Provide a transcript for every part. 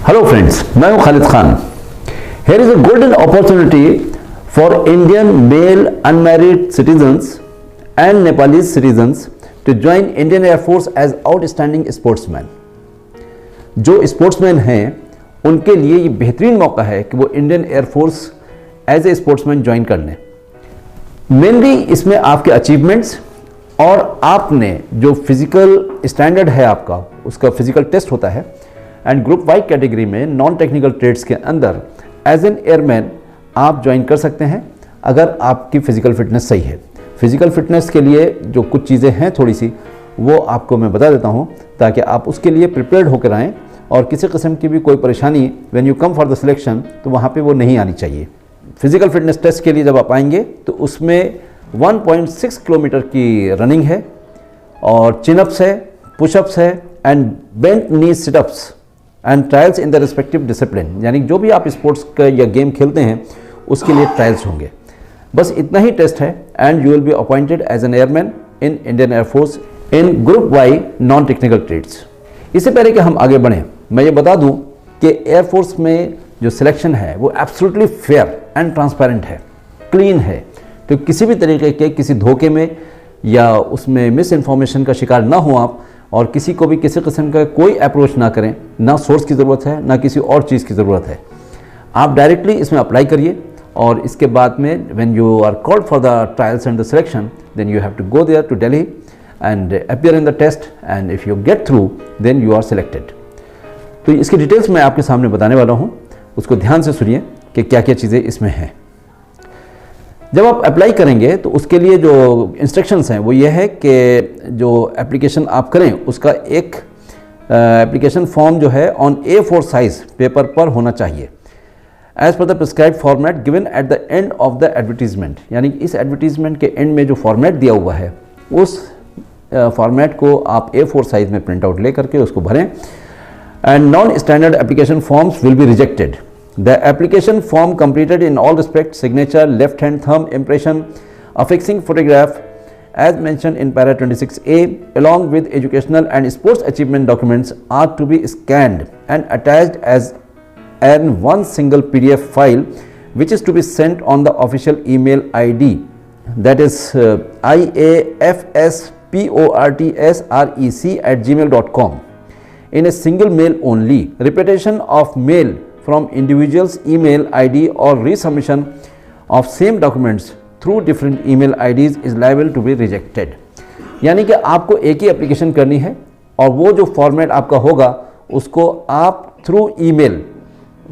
Hello friends, मैं हूं Khalid Khan. Here is a golden opportunity for Indian male unmarried citizens and Nepalese citizens to join Indian Air Force as outstanding sportsmen। जो sportsman हैं उनके लिए ये बेहतरीन मौका है कि वो Indian Air Force as a sportsman join कर लें। मेनली इसमें आपके अचीवमेंट्स और आपने जो फिजिकल स्टैंडर्ड है आपका, उसका फिजिकल टेस्ट होता है। एंड ग्रुप वाई कैटेगरी में नॉन टेक्निकल ट्रेड्स के अंदर एज एन एयरमैन आप ज्वाइन कर सकते हैं अगर आपकी फिजिकल फिटनेस सही है। फिजिकल फिटनेस के लिए जो कुछ चीज़ें हैं थोड़ी सी, वो आपको मैं बता देता हूँ ताकि आप उसके लिए प्रिपेयर्ड होकर आएँ और किसी किस्म की भी कोई परेशानी when you come for the selection तो वहाँ पे वो नहीं आनी चाहिए। फिजिकल फिटनेस टेस्ट के लिए जब आप आएंगे तो उसमें 1.6 किलोमीटर की रनिंग है और चिनअप्स है, पुशअप्स है and bent knee sit-ups and trials in the respective discipline. यानी जो भी आप स्पोर्ट्स का या गेम खेलते हैं उसके लिए ट्रायल्स होंगे। बस इतना ही टेस्ट है and you will be appointed as an airman in Indian Air Force in group Y non technical trades. इससे पहले कि हम आगे बढ़ें, मैं ये बता दूं कि एयरफोर्स में जो सिलेक्शन है वो एब्सोल्युटली फेयर एंड ट्रांसपेरेंट है, क्लीन है। तो किसी भी तरीके के किसी धोखे में या उसमें मिस इन्फॉर्मेशन का शिकार ना हो आप, और किसी को भी किसी किस्म का कोई अप्रोच ना करें। ना सोर्स की ज़रूरत है ना किसी और चीज़ की ज़रूरत है। आप डायरेक्टली इसमें अप्लाई करिए और इसके बाद में when you are called for the trials and the selection then you have to go there to Delhi and appear in the test and if you get through then you are selected. तो इसकी details मैं आपके सामने बताने वाला हूँ, उसको ध्यान से सुनिए कि क्या क्या चीज़ें इसमें हैं। जब आप अप्लाई करेंगे तो उसके लिए जो इंस्ट्रक्शंस हैं वो ये है कि जो एप्लीकेशन आप करें उसका एक एप्लीकेशन फॉर्म जो है ऑन A4 साइज पेपर पर होना चाहिए as per the prescribe format given at the end of the advertisement. यानी इस एडवर्टीजमेंट के एंड में जो फॉर्मेट दिया हुआ है उस फॉर्मेट को आप A4 साइज में प्रिंट आउट ले करके उसको भरें। And non standard application forms will be rejected. The application form completed in all respects, signature, left hand thumb impression, affixing photograph as mentioned in para 26A along with educational and sports achievement documents are to be scanned and attached as an one single PDF file which is to be sent on the official email ID, that is iafsportsrec@gmail.com in a single mail only. Repetition of mail from individual's email ID or resubmission of same documents through different email IDs is liable to be rejected। यानी कि आपको एक ही application करनी है और वो जो format आपका होगा उसको आप through email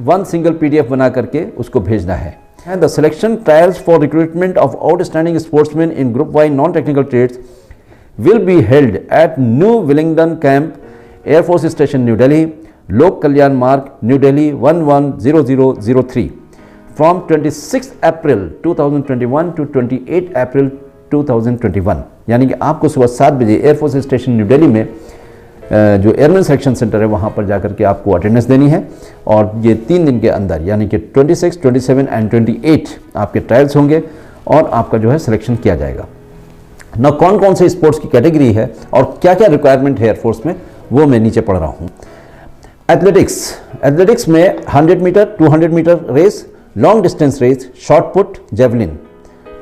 one single PDF बना करके उसको भेजना है। And the selection trials for recruitment of outstanding sportsmen in Group Y non-technical trades will be held at New Wellington Camp, Air Force Station, New Delhi, Lok Kalyan Marg, New Delhi 110003 from 26 April 2021 to 28 April 2021। यानी कि आपको सुबह 7 बजे air force station new Delhi में जो airman selection centre है वहाँ पर जाकर के आपको अटेंडेंस देनी है और ये 3 दिन के अंदर यानी कि 26, 27 एंड 28 आपके ट्रायल्स होंगे और आपका जो है सिलेक्शन किया जाएगा ना। कौन कौन से स्पोर्ट्स की कैटेगरी है और क्या क्या रिक्वायरमेंट है एयरफोर्स में वो मैं नीचे पढ़ रहा हूँ। एथलेटिक्स में 100 metre, 200 metre race, long distance race, short put, javelin,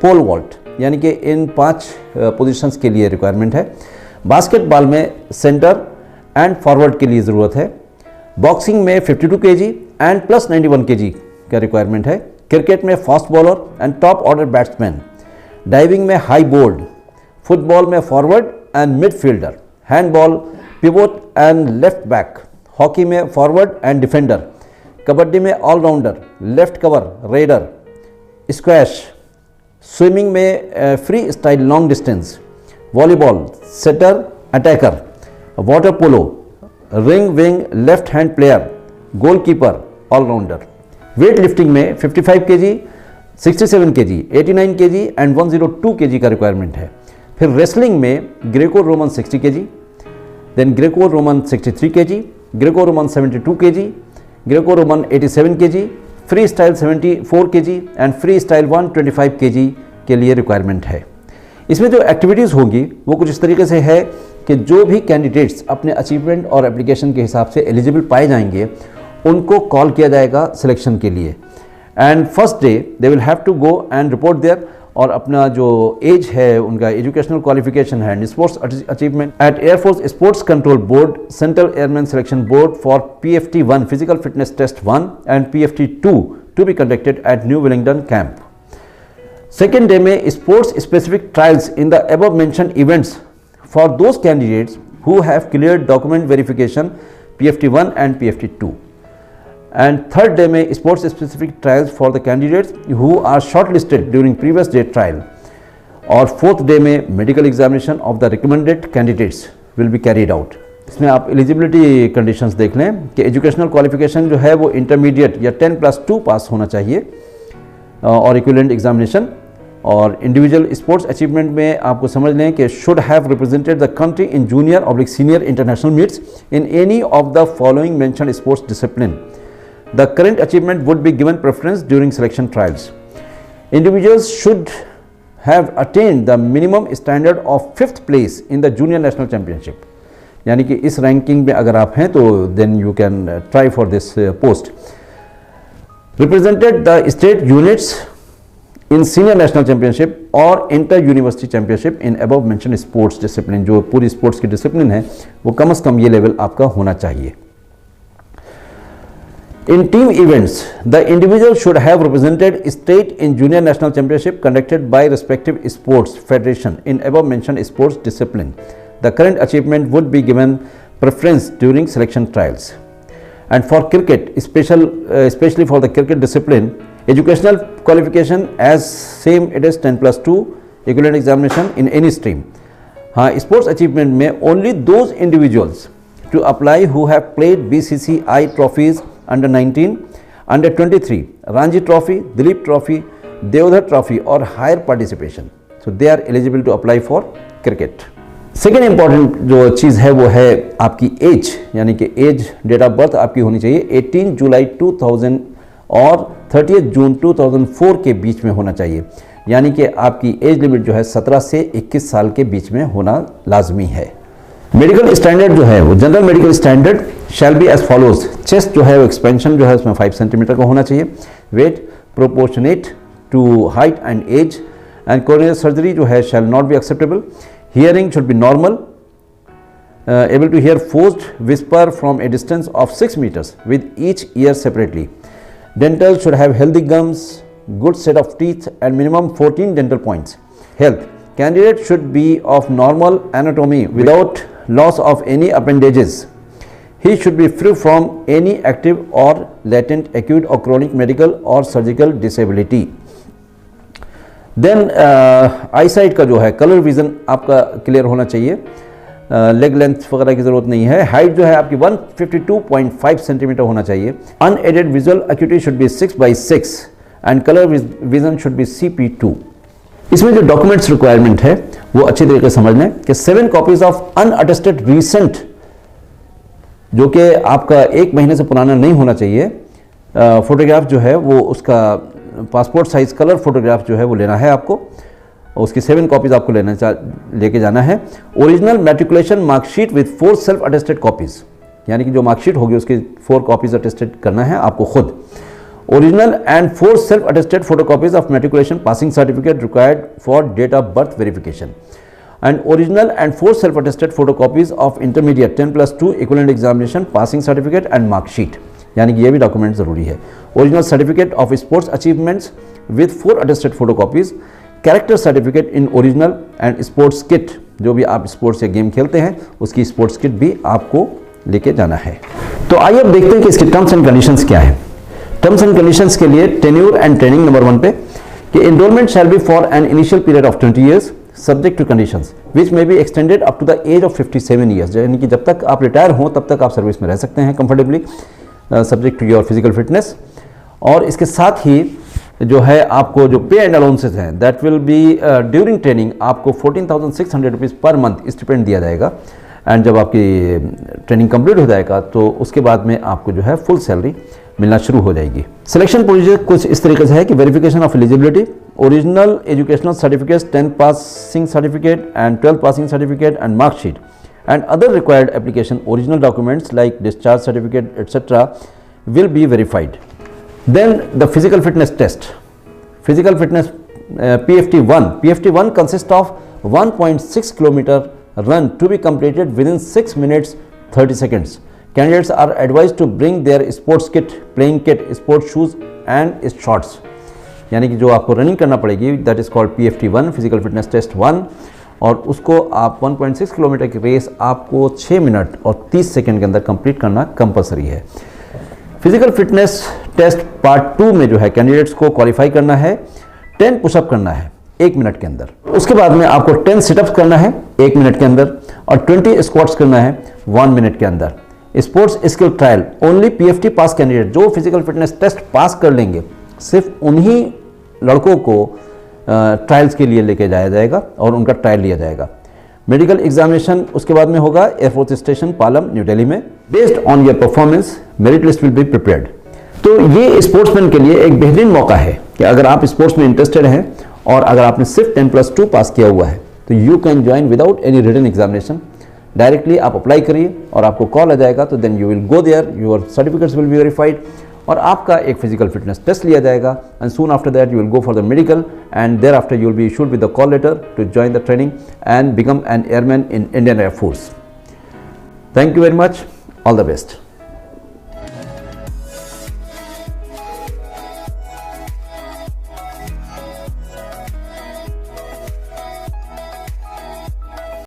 pole vault, यानी कि इन 5 पोजीशंस के लिए रिक्वायरमेंट है। बास्केटबॉल में सेंटर एंड फॉरवर्ड के लिए ज़रूरत है। बॉक्सिंग में 52 kg एंड प्लस 91 kg का रिक्वायरमेंट है। क्रिकेट में fast bowler and top order batsman. Diving में हाई बोर्ड। फुटबॉल में forward and midfielder. Handball pivot and left back. Hockey में फॉरवर्ड एंड डिफेंडर। कबड्डी में allrounder, left cover, raider. Squash. Swimming में freestyle long distance. Volleyball setter, attacker. Water polo, ring wing, left hand player, goalkeeper, allrounder. Weightlifting में 55 kg, 67 kg, 89 kg and 102 kg का requirement है। फिर wrestling में Greco Roman 60 kg, then Greco Roman 63 kg, Greco Roman 72 kg, Greco Roman 87 kg, free style 74 kg and free style 125 kg के लिए requirement है। इसमें जो एक्टिविटीज़ होंगी वो कुछ इस तरीके से है कि जो भी कैंडिडेट्स अपने अचीवमेंट और एप्लीकेशन के हिसाब से एलिजिबल पाए जाएंगे उनको कॉल किया जाएगा सिलेक्शन के लिए। And first day they will have to go and report there, और अपना जो एज है, उनका एजुकेशनल क्वालिफिकेशन है, sports achievement at air force sports control board, central airman selection board for PFT-1 physical fitness test 1 and PFT-2 to be conducted at New Wellington camp. Second day में sports specific trials in the above mentioned events for those candidates who have cleared document verification PFT-1 and PFT-2. And third day में sports specific trials for the candidates who are shortlisted during previous day trial. और fourth day में medical examination of the recommended candidates will be carried out. इसमें आप eligibility conditions देख लें कि educational qualification जो है वो intermediate या 10+2 पास होना चाहिए और equivalent examination। और इंडिविजुअल स्पोर्ट्स अचीवमेंट में आपको समझ लें कि should have represented the country in junior oblique senior international meets in any of the following mentioned sports discipline. The current achievement would be given preference during selection trials. Individuals should have attend the minimum standard of 5th place in the junior national championship, यानी कि इस ranking में अगर आप हैं तो then you can try for this post. Represented the state units in senior national championship और inter university championship in above mentioned sports discipline. जो पूरी स्पोर्ट्स की डिसिप्लिन है वो कम से कम ये लेवल आपका होना चाहिए। In team events the individual should have represented state in junior national championship conducted by respective sports federation in above mentioned sports discipline. The current achievement would be given preference during selection trials. And for cricket, especially for the cricket discipline, educational qualification as same it is 10+2 equivalent examination in any stream. हाँ, sports achievement में only those individuals to apply who have played BCCI trophies under 19, under 23, Ranji Trophy, Dilip Trophy, Devdar Trophy or higher participation. So they are eligible to apply for cricket. Second important जो चीज़ है वो है आपकी as, यानी कि as date of birth आपकी होनी चाहिए 18 जुलाई 2000 और 30 जून 2004 के बीच में होना चाहिए, यानी कि आपकी एज लिमिट जो है 17 से 21 साल के बीच में होना लाजमी है। मेडिकल स्टैंडर्ड जो है वो general medical standard shall be as follows. Chest जो है वो एक्सपेंशन जो है उसमें 5 सेंटीमीटर का होना चाहिए। Weight proportionate to height and age. And coronary surgery जो है shall not be acceptable. Hearing should be normal, able to hear forced whisper from a distance of 6 meters with each ear separately. Dental should have healthy gums, good set of teeth and minimum 14 dental points. Health. Candidate should be of normal anatomy without loss of any appendages. He should be free from any active or latent acute or chronic medical or surgical disability. Then eye sight का जो है colour vision आपका clear होना चाहिए। Leg length वगैरह की ज़रूरत नहीं है। हाइट जो है आपकी 152.5 सेंटीमीटर होना चाहिए। Unaided visual acuity should be 6/6 and colour vision should be CP2। इसमें जो डॉक्यूमेंट्स रिक्वायरमेंट है वो अच्छी तरीके से समझ लें कि 7 कॉपीज ऑफ अनअटेस्टेड रीसेंट, जो कि आपका 1 महीने से पुराना नहीं होना चाहिए, फोटोग्राफ जो है वो उसका पासपोर्ट साइज कलर फोटोग्राफ जो है वो लेना है आपको, उसकी 7 कॉपीज आपको लेके जाना है। Original matriculation marksheet with 4 self attested copies, यानी कि जो मार्कशीट होगी उसकी 4 कॉपीज अटेस्टेड करना है आपको खुद। Original and 4 self attested photocopies of matriculation passing certificate required for date of birth verification. And original and 4 self attested photocopies of intermediate 10+2 equivalent examination passing certificate and marksheet, यानी कि ये भी document ज़रूरी है। Original certificate of sports achievements with 4 attested photocopies, character certificate in original and sports kit, जो भी आप sports या गेम खेलते हैं उसकी स्पोर्ट्स किट भी आपको लेके जाना है। तो आइए अब देखते हैं कि इसके टर्म्स एंड कंडीशंस क्या है। टर्म्स एंड कंडीशंस के लिए टेन्योर एंड ट्रेनिंग नंबर 1 पे कि enrolment shall be for an initial period of 20 years subject to conditions which may be extended up to the age of 57 years, यानी कि जब तक आप रिटायर हों तब तक आप सर्विस में रह सकते हैं comfortably, subject to your physical fitness. और इसके साथ ही जो है आपको जो पे एंड अलाउंसेस हैं that will be during training आपको 14,600 रुपीज़ पर मंथ स्टिपेंड दिया जाएगा। एंड जब आपकी ट्रेनिंग कंप्लीट हो जाएगा तो उसके बाद में आपको जो है फुल सैलरी मिलना शुरू हो जाएगी। सिलेक्शन प्रोसीजर कुछ इस तरीके से है कि verification of eligibility, original educational certificates 10th passing certificate and 12th passing certificate and marksheet and other required application original documents like discharge certificate etc will be verified. Then the physical fitness test. Physical fitness PFT1. PFT1 consists of 1.6 kilometer run to be completed within 6 minutes 30 seconds. Candidates are advised to bring their sports kit, playing kit, sports shoes and shorts. यानी कि जो आपको running करना पड़ेगी, that is called PFT1, physical fitness test 1, और उसको आप 1.6 kilometre की रेस आपको 6 मिनट और 30 सेकंड के अंदर कंप्लीट करना कंपलसरी है। फिजिकल फिटनेस टेस्ट पार्ट 2 में जो है कैंडिडेट्स को क्वालिफाई करना है, 10 पुशअप करना है 1 मिनट के अंदर। उसके बाद में आपको 10 सिटअप्स करना है 1 मिनट के अंदर और 20 स्क्वाट्स करना है 1 मिनट के अंदर। Sports skill trial, only PFT पास कैंडिडेट जो फिजिकल फिटनेस टेस्ट पास कर लेंगे, सिर्फ उन्हीं लड़कों को ट्रायल्स के लिए लेके जाया जाएगा और उनका ट्रायल लिया जाएगा। मेडिकल एग्जामिनेशन उसके बाद में होगा air force station Palam, New Delhi में। Based on your performance merit list will be prepared. तो ये स्पोर्ट्समैन के लिए एक बेहतरीन मौका है कि अगर आप स्पोर्ट्स में इंटरेस्टेड हैं और अगर आपने सिर्फ 10+2 पास किया हुआ है तो you can join without any written examination. Directly आप अप्लाई करिए और आपको कॉल आ जाएगा, तो then you will go there, your certificates will be verified और आपका एक फिजिकल फिटनेस टेस्ट लिया जाएगा and soon after that you will go for the medical and thereafter you will be issued with the call letter to join the training and become an airman in Indian Air force. Thank you very much, all the best.